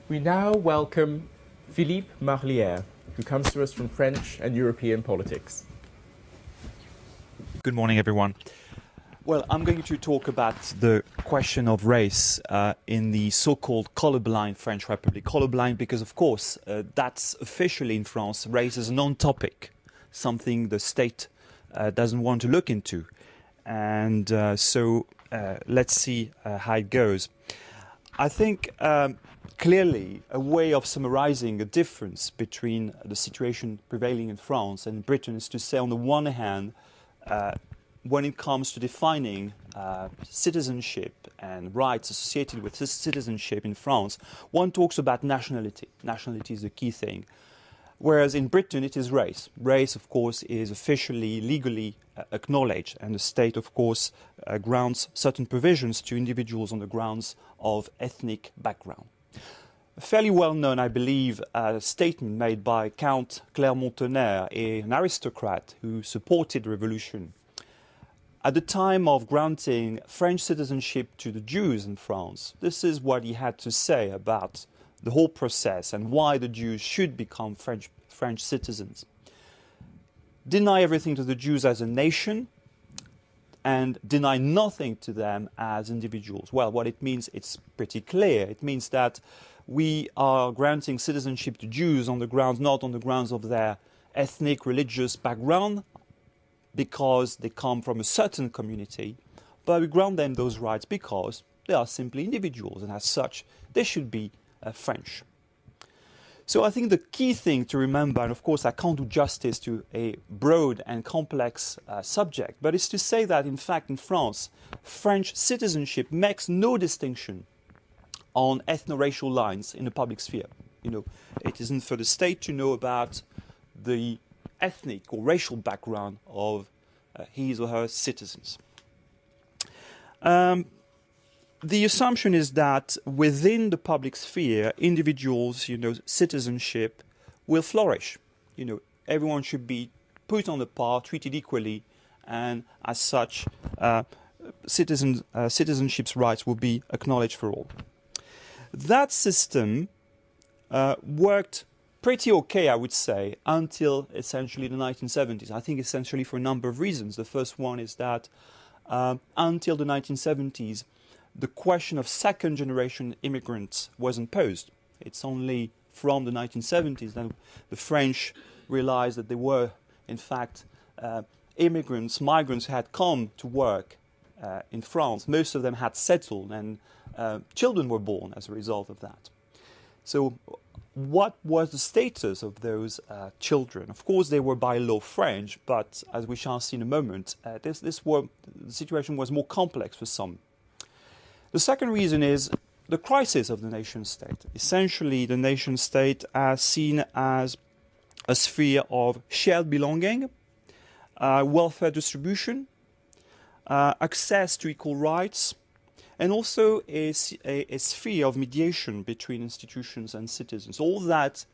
We now welcome Philippe Marlière, who comes to us from French and European politics. Good morning, everyone. Well, I'm going to talk about the question of race in the so-called colorblind French Republic. Colorblind because, of course, that's officially in France, race is a non-topic, something the state doesn't want to look into. And so let's see how it goes. I think clearly a way of summarizing a difference between the situation prevailing in France and Britain is to say, on the one hand, when it comes to defining citizenship and rights associated with citizenship in France, one talks about nationality. Nationality is the key thing. Whereas in Britain it is race. Race, of course, is officially, legally acknowledged, and the state, of course, grants certain provisions to individuals on the grounds of ethnic background. A fairly well-known, I believe, statement made by Count Clermont-Tonnerre, an aristocrat who supported the revolution. At the time of granting French citizenship to the Jews in France, this is what he had to say about the whole process and why the Jews should become French citizens. Deny everything to the Jews as a nation and deny nothing to them as individuals. Well, what it means, it's pretty clear. It means that we are granting citizenship to Jews on the grounds, not on the grounds of their ethnic, religious background, because they come from a certain community, but we grant them those rights because they are simply individuals, and as such, they should be French. So I think the key thing to remember, and of course I can't do justice to a broad and complex subject, but it's to say that in fact in France, French citizenship makes no distinction on ethno-racial lines in the public sphere. You know, it isn't for the state to know about the ethnic or racial background of his or her citizens. The assumption is that within the public sphere, individuals, citizenship will flourish. Everyone should be put on the par, treated equally, and as such, citizenship's rights will be acknowledged for all. That system worked pretty okay, I would say, until essentially the 1970s. I think essentially for a number of reasons. The first one is that until the 1970s, the question of second-generation immigrants wasn't posed. It's only from the 1970s that the French realized that there were, in fact, migrants who had come to work in France. Most of them had settled, and children were born as a result of that. So what was the status of those children? Of course, they were by law French, but as we shall see in a moment, the situation was more complex for some. The second reason is the crisis of the nation-state. Essentially, the nation-state is seen as a sphere of shared belonging, welfare distribution, access to equal rights, and also a sphere of mediation between institutions and citizens. All that,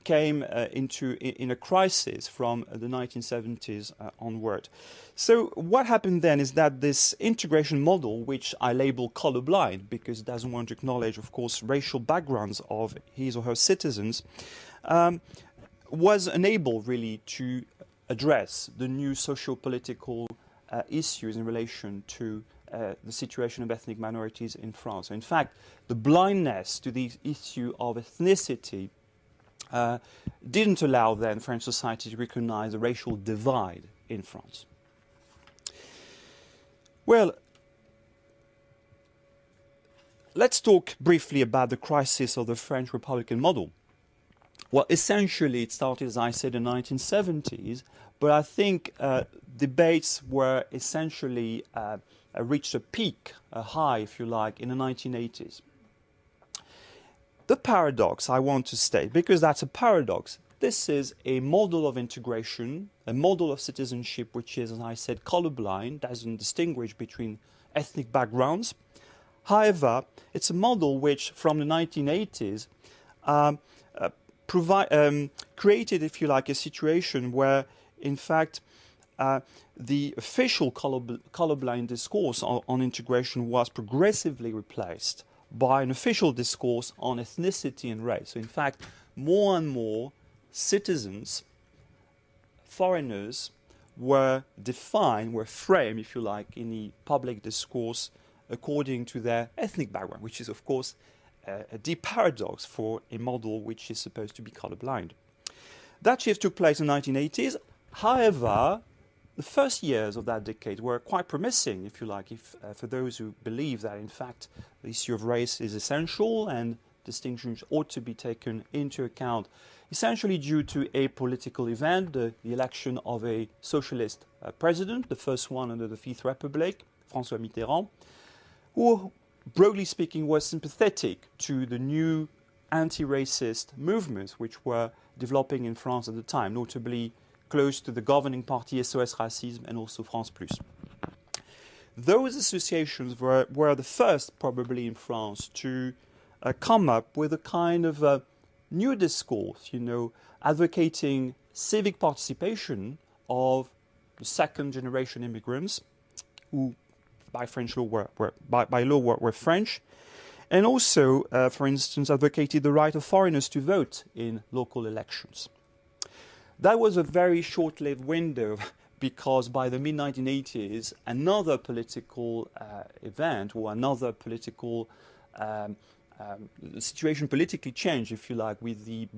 came in a crisis from the 1970s onward. So what happened then is that this integration model, which I label colorblind because it doesn't want to acknowledge, of course, racial backgrounds of his or her citizens, was unable really to address the new socio-political issues in relation to the situation of ethnic minorities in France. In fact, the blindness to the issue of ethnicity didn't allow then French society to recognize the racial divide in France. Well, let's talk briefly about the crisis of the French Republican model. Well, essentially, it started, as I said, in the 1970s, but I think debates were essentially reached a peak, a high, if you like, in the 1980s. The paradox I want to state, because that's a paradox, this is a model of integration, a model of citizenship which is, as I said, colorblind, doesn't distinguish between ethnic backgrounds. However, it's a model which, from the 1980s, created, if you like, a situation where, in fact, the official colorblind discourse on integration was progressively replaced by an official discourse on ethnicity and race. So in fact, more and more citizens, foreigners, were defined, were framed, if you like, in the public discourse according to their ethnic background, which is, of course, a deep paradox for a model which is supposed to be colorblind. That shift took place in the 1980s. However, the first years of that decade were quite promising, if you like, for those who believe that, in fact, the issue of race is essential and distinctions ought to be taken into account, essentially due to a political event, the election of a socialist president, the first one under the Fifth Republic, François Mitterrand, who, broadly speaking, was sympathetic to the new anti-racist movements which were developing in France at the time, notably close to the governing party SOS Racisme and also France Plus. Those associations were the first, probably in France, to come up with a kind of new discourse, advocating civic participation of the second generation immigrants who by French law were French, and also, for instance, advocated the right of foreigners to vote in local elections. That was a very short-lived window because by the mid-1980s, another political event or another political situation politically changed, if you like, with the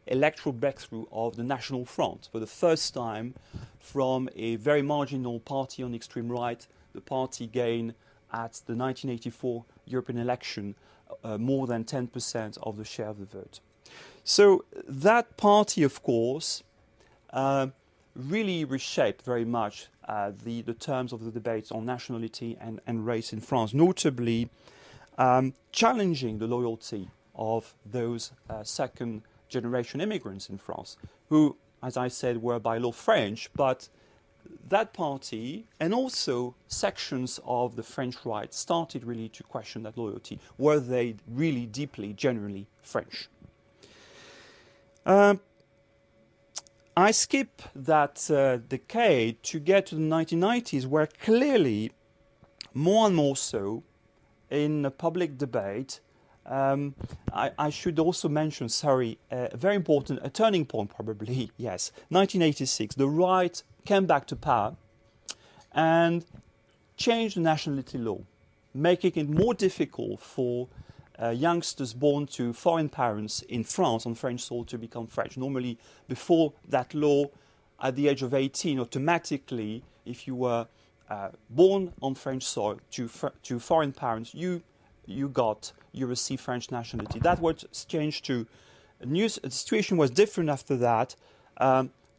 electoral breakthrough of the National Front. For the first time, from a very marginal party on the extreme right, the party gained at the 1984 European election more than 10% of the share of the vote. So that party, of course, really reshaped very much the terms of the debates on nationality and race in France, notably challenging the loyalty of those second-generation immigrants in France, who, as I said, were by law French, but that party and also sections of the French right started really to question that loyalty. Were they really deeply, genuinely French? I skip that decade to get to the 1990s, where clearly, more and more so, in the public debate, I should also mention, a very important, a turning point probably, yes, 1986, the right came back to power and changed the nationality law, making it more difficult for youngsters born to foreign parents in France, on French soil, to become French. Normally, before that law, at the age of 18, automatically, if you were born on French soil to foreign parents, you received French nationality. That was changed to the situation was different after that.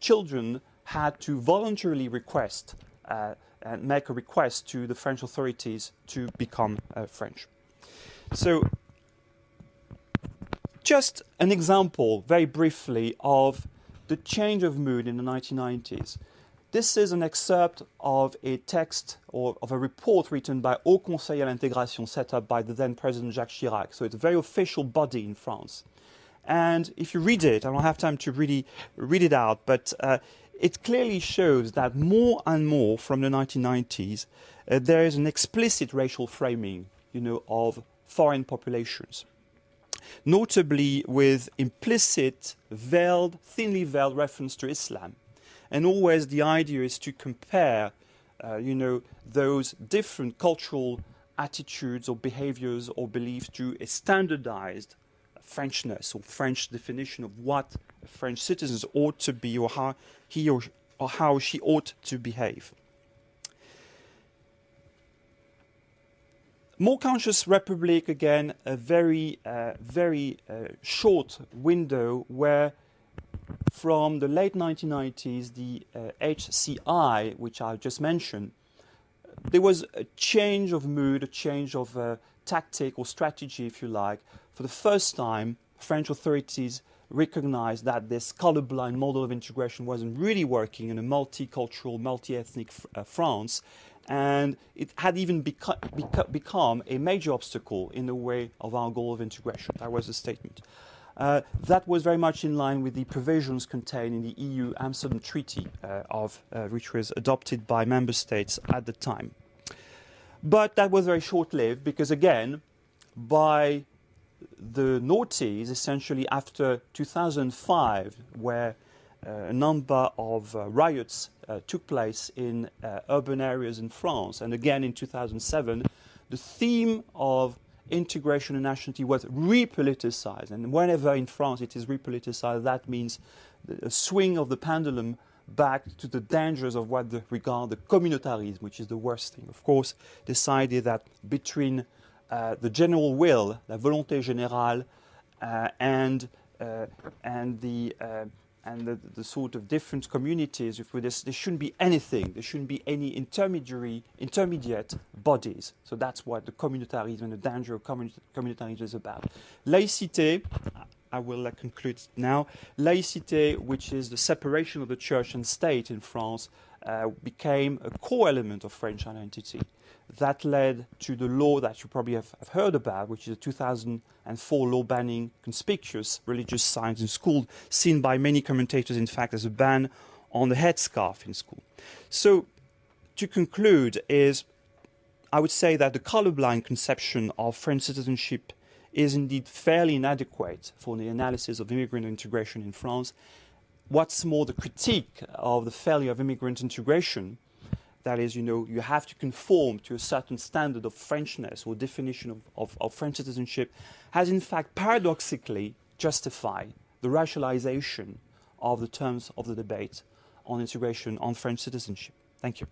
Children had to voluntarily request and make a request to the French authorities to become French. So, just an example, very briefly, of the change of mood in the 1990s. This is an excerpt of a text or of a report written by Haut Conseil à l'Intégration, set up by the then President Jacques Chirac. So it's a very official body in France. And if you read it, I don't have time to really read it out, but it clearly shows that more and more from the 1990s, there is an explicit racial framing, of foreign populations. Notably with implicit, thinly veiled reference to Islam. And always the idea is to compare, those different cultural attitudes or behaviors or beliefs to a standardized Frenchness or French definition of what French citizens ought to be or how he or how she ought to behave. More conscious republic, again, a very short window where from the late 1990s, the HCI, which I just mentioned, there was a change of mood, a change of tactic or strategy, if you like. For the first time, French authorities recognized that this colorblind model of integration wasn't really working in a multicultural, multi-ethnic France, and it had even become a major obstacle in the way of our goal of integration. That was the statement. That was very much in line with the provisions contained in the EU Amsterdam Treaty, which was adopted by member states at the time. But that was very short-lived because, again, by the noughties, essentially after 2005, where a number of riots took place in urban areas in France, and again in 2007, the theme of integration and nationality was repoliticized. And whenever in France it is repoliticized, that means a swing of the pendulum back to the dangers of what they regard the communautarisme, which is the worst thing. Of course, this idea that between the general will, la volonté générale, and the sort of different communities, there shouldn't be anything. There shouldn't be any intermediate bodies. So that's what the communautarism and the danger of communautarism is about. Laïcité, I will conclude now. Laïcité, which is the separation of the church and state in France, became a core element of French identity. That led to the law that you probably have heard about, which is a 2004 law banning conspicuous religious signs in school, seen by many commentators, in fact, as a ban on the headscarf in school. So, to conclude, I would say that the colorblind conception of French citizenship is indeed fairly inadequate for the analysis of immigrant integration in France. What's more, the critique of the failure of immigrant integration, that is, you have to conform to a certain standard of Frenchness or definition of French citizenship, has in fact paradoxically justified the racialization of the terms of the debate on integration, on French citizenship. Thank you.